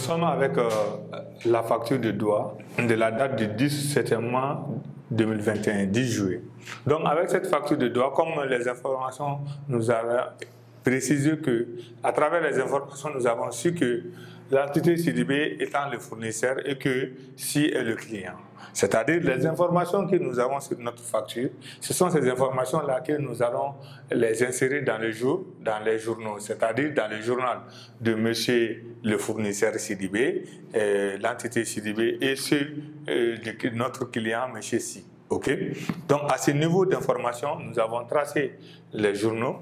sommes avec la facture de Doha de la date du 10 septembre 2021, 10 juillet. Donc avec cette facture de Doha, comme les informations nous avaient précisé que, à travers les informations, nous avons su que l'entité CDB étant le fournisseur et que si est le client. C'est-à-dire les informations que nous avons sur notre facture, ce sont ces informations-là que nous allons les insérer dans les journaux, c'est-à-dire dans le journal de monsieur le fournisseur CDB, l'entité CDB et de notre client, monsieur Si. Okay? Donc à ce niveau d'information, nous avons tracé les journaux.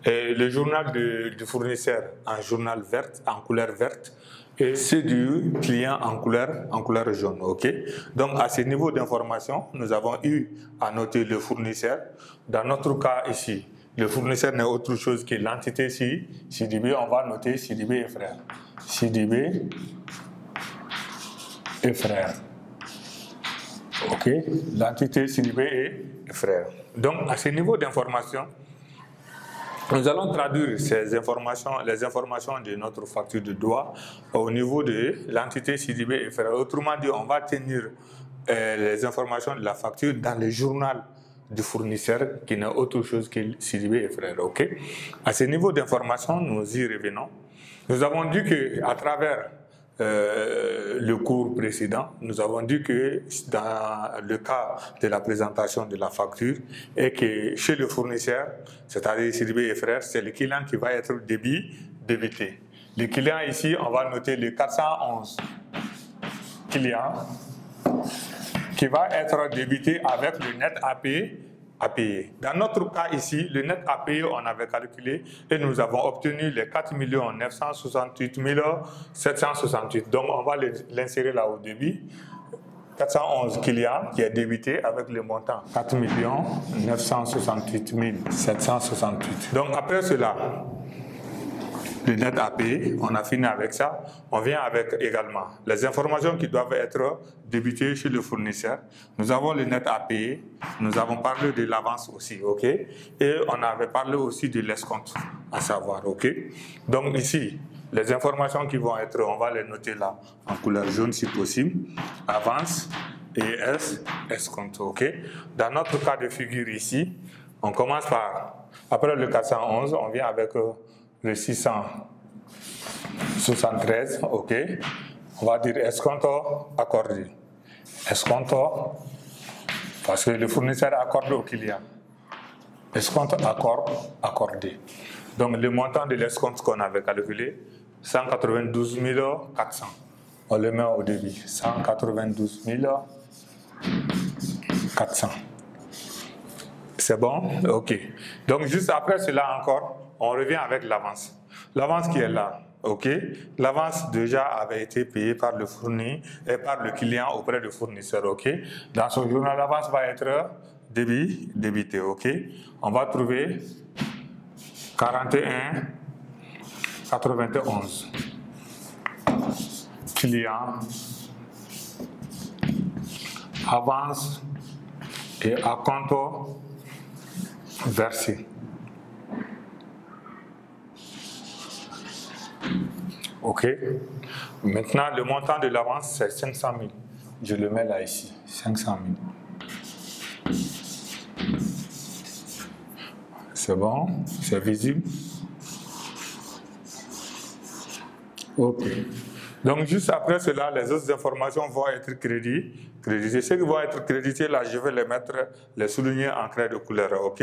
Le journal du fournisseur en couleur verte et c'est du client en couleur jaune. Okay? Donc à ce niveau d'information, nous avons eu à noter le fournisseur. Dans notre cas ici, le fournisseur n'est autre chose que l'entité CDB. On va noter CDB et frères. CDB et frères. Ok, l'entité CDB et frères. Donc à ce niveau d'information, nous allons traduire ces informations, les informations de notre facture de Doha au niveau de l'entité CDB et frères. Autrement dit, on va tenir les informations de la facture dans le journal du fournisseur qui n'est autre chose que CDB et frères. Ok. À ce niveau d'information, nous y revenons. Nous avons dit qu'à travers le cours précédent, nous avons dit que dans le cas de la présentation de la facture et que chez le fournisseur, c'est-à-dire CDB et frères, c'est le client qui va être débité. Le client ici, on va noter le 411 client qui va être débité avec le net à payer. Dans notre cas ici, le net à payer, on avait calculé et nous avons obtenu les 4 968 768. Donc, on va l'insérer là au débit. 411 clients qui est débité avec le montant 4 968 768. Donc, après cela, le net à payer, on a fini avec ça. On vient avec également les informations qui doivent être débitées chez le fournisseur. Nous avons le net à payer. Nous avons parlé de l'avance aussi, ok? Et on avait parlé aussi de l'escompte, à savoir, ok? Donc ici, les informations qui vont être, on va les noter là, en couleur jaune si possible. Avance et escompte, ok? Dans notre cas de figure ici, on commence par, après le 411, on vient avec le 673, ok. On va dire escompte accordé. Escompte, parce que le fournisseur accorde au client. Escompte accordé. Donc le montant de l'escompte qu'on avait calculé, 192 400. On le met au débit. 192 400. C'est bon? Ok. Donc juste après cela encore, on revient avec l'avance. L'avance qui est là, ok? L'avance déjà avait été payée par le fournisseur et par le client auprès du fournisseur, ok? Dans ce journal, l'avance va être débité, ok? On va trouver 41 91. Client, avance et acompte versé. Ok. Maintenant, le montant de l'avance, c'est 500 000. Je le mets là, ici. 500 000. C'est bon? C'est visible? Ok. Donc, juste après cela, les autres informations vont être créditées. Ceux qui vont être crédités, là, je vais les souligner en craie de couleur. Ok.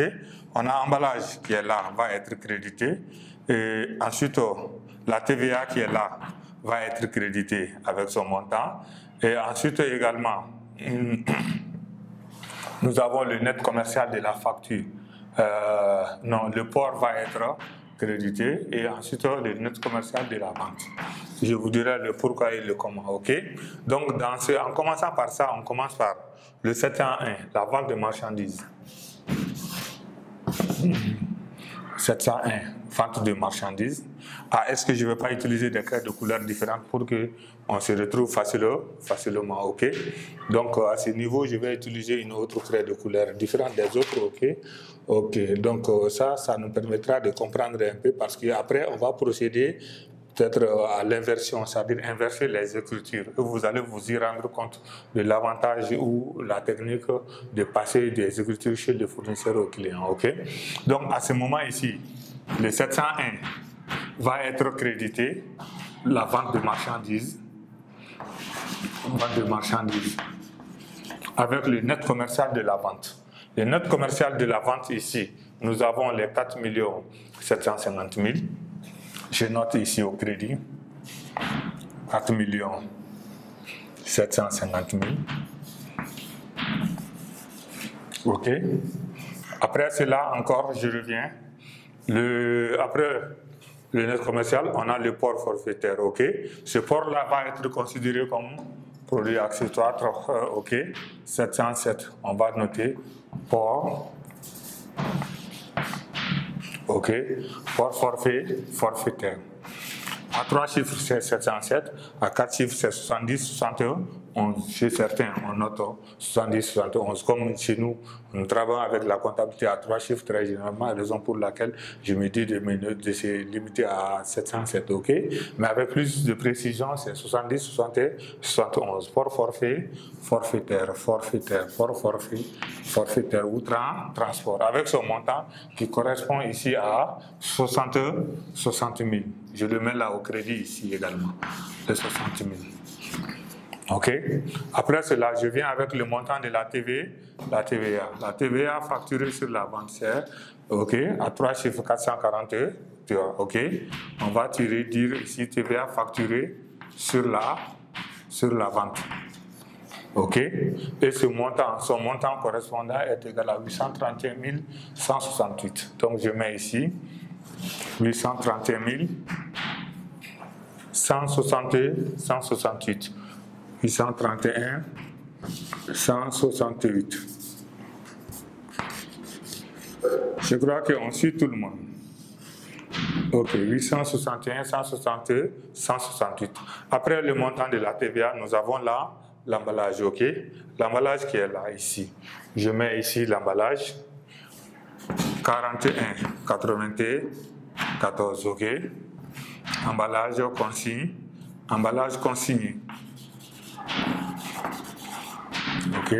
On a emballage qui est là, va être crédité. Et ensuite, la TVA qui est là va être créditée avec son montant. Et ensuite également, nous avons le net commercial de la facture. Non, le port va être crédité et ensuite le net commercial de la vente. Je vous dirai le pourquoi et le comment, ok? Donc, en commençant par ça, on commence par le 701, la vente de marchandises. 701, vente de marchandises. Ah, est-ce que je ne vais pas utiliser des craies de couleurs différentes pour qu'on se retrouve facilement, ok? Donc, à ce niveau, je vais utiliser une autre craie de couleur différente des autres, ok? Ok, donc ça nous permettra de comprendre un peu parce qu'après, on va procéder peut-être à l'inversion, c'est-à-dire inverser les écritures. Et vous allez vous y rendre compte de l'avantage ou la technique de passer des écritures chez le fournisseur au client. Ok? Donc à ce moment ici, le 701 va être crédité, la vente de marchandises, avec le net commercial de la vente. Le net commercial de la vente ici, nous avons les 4 750 000. Je note ici au crédit 4 750 000. OK. Après cela, encore, je reviens. Après le net commercial, on a le port forfaitaire. OK. Ce port-là va être considéré comme produit accessoire. OK. 707. On va noter port. OK. Port forfaitaire. À 3 chiffres, c'est 707. À 4 chiffres, c'est 70, 71. Chez certains, on note 70, 71. Comme chez nous, nous travaillons avec la comptabilité à 3 chiffres très généralement, raison pour laquelle je me dis de se limiter à 707. OK? Mais avec plus de précision, c'est 70, 61, 71. Port forfaitaire, port forfaitaire ou transport. Avec ce montant qui correspond ici à 60 000. Je le mets là au crédit ici également, de 60 000. OK. Après cela, je viens avec le montant de la TVA. La TVA facturée sur la vente, c'est OK, à 3 chiffres 442. OK. On va dire ici TVA facturée sur la vente. OK. Et son montant correspondant est égal à 831 168. Donc je mets ici 831 168. 831 168. Je crois qu'on suit tout le monde. OK, 861 162 168. Après le montant de la TVA, nous avons là l'emballage. OK, l'emballage qui est là ici. Je mets ici l'emballage 41 81 14. OK, emballage consigné. OK.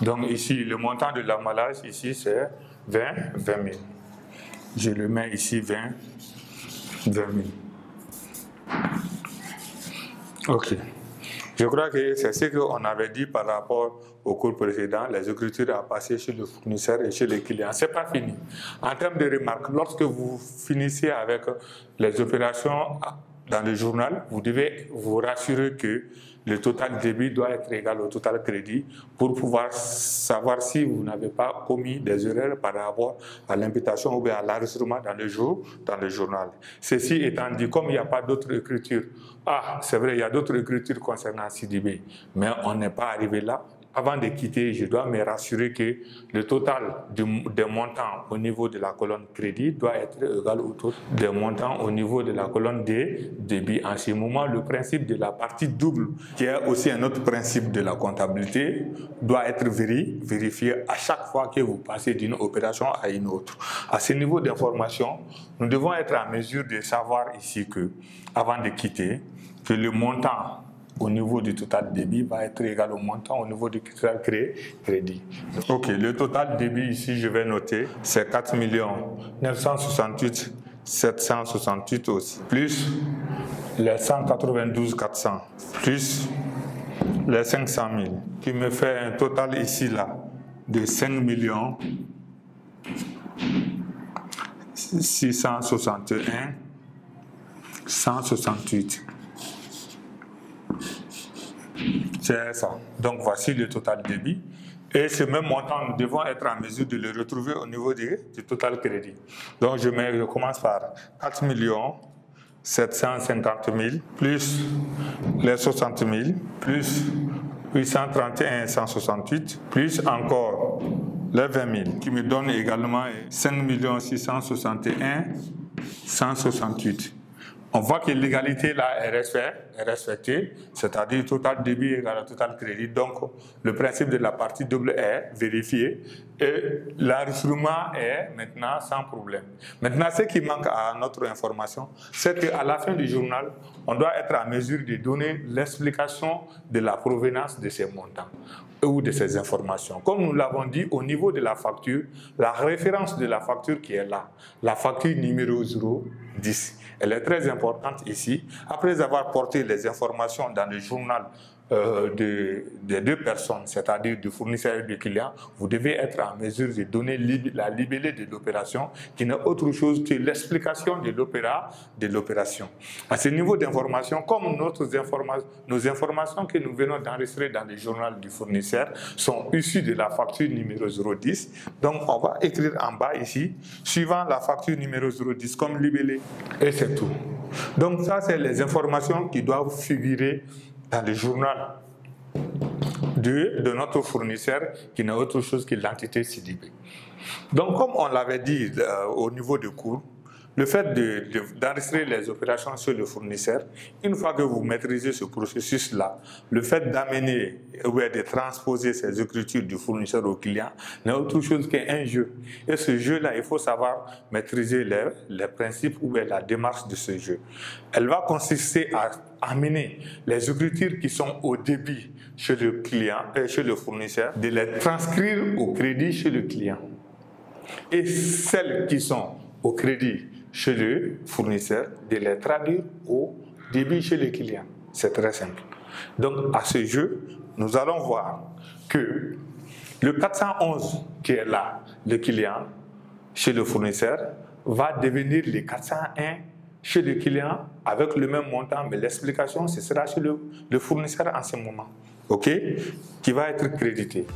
Donc ici, le montant de l'emballage, ici, c'est 20 000. Je le mets ici, 20 000. OK. Je crois que c'est ce qu'on avait dit par rapport au cours précédent, les écritures à passer chez le fournisseur et chez les clients. Ce n'est pas fini. En termes de remarques, lorsque vous finissez avec les opérations dans le journal, vous devez vous rassurer que le total débit doit être égal au total crédit pour pouvoir savoir si vous n'avez pas commis des erreurs par rapport à l'imputation ou bien à l'enregistrement dans le journal. Ceci étant dit, comme il n'y a pas d'autres écritures, c'est vrai, il y a d'autres écritures concernant CDB, mais on n'est pas arrivé là. Avant de quitter, je dois me rassurer que le total des montants au niveau de la colonne crédit doit être égal au total des montants au niveau de la colonne des débits. En ce moment, le principe de la partie double, qui est aussi un autre principe de la comptabilité, doit être vérifié à chaque fois que vous passez d'une opération à une autre. À ce niveau d'information, nous devons être en mesure de savoir ici que, avant de quitter, que le montant au niveau du total débit va être égal au montant au niveau du total crédit. OK, le total débit ici, je vais noter, c'est 4 968 768 aussi, plus les 192 400, plus les 500 000, qui me fait un total ici, là, de 5 661 168. C'est ça. Donc voici le total débit. Et ce même montant, nous devons être en mesure de le retrouver au niveau du total crédit. Donc je commence par 4 750 000 plus les 60 000 plus 831 168 plus encore les 20 000 qui me donne également 5 661 168. On voit que l'égalité là est respectée, c'est-à-dire total débit égale à total crédit. Donc, le principe de la partie double est vérifié et l'enregistrement est maintenant sans problème. Maintenant, ce qui manque à notre information, c'est qu'à la fin du journal, on doit être en mesure de donner l'explication de la provenance de ces montants ou de ces informations. Comme nous l'avons dit, au niveau de la facture, la référence de la facture qui est là, la facture numéro 010, elle est très importante ici. Après avoir porté les informations dans le journal des deux personnes, c'est-à-dire du fournisseur et du client, vous devez être en mesure de donner la libellé de l'opération, qui n'est autre chose que l'explication de l'opération. À ce niveau d'information, comme nos informations que nous venons d'enregistrer dans le journal du fournisseur sont issues de la facture numéro 010, donc on va écrire en bas ici, suivant la facture numéro 010 comme libellé, et c'est tout. Donc ça, c'est les informations qui doivent figurer dans le journal de notre fournisseur, qui n'est autre chose que l'entité CDB. Donc, comme on l'avait dit au niveau du cours, le fait d'enregistrer les opérations sur le fournisseur, une fois que vous maîtrisez ce processus-là, le fait d'amener ou de transposer ces écritures du fournisseur au client n'est autre chose qu'un jeu. Et ce jeu-là, il faut savoir maîtriser les principes ou la démarche de ce jeu. Elle va consister à amener les écritures qui sont au débit chez le client et chez le fournisseur, de les transcrire au crédit chez le client. Et celles qui sont au crédit chez le fournisseur, de les traduire au débit chez le client. C'est très simple. Donc, à ce jeu, nous allons voir que le 411 qui est là, le client, chez le fournisseur, va devenir le 401 chez le client avec le même montant, mais l'explication, ce sera chez le fournisseur en ce moment, ok, qui va être crédité.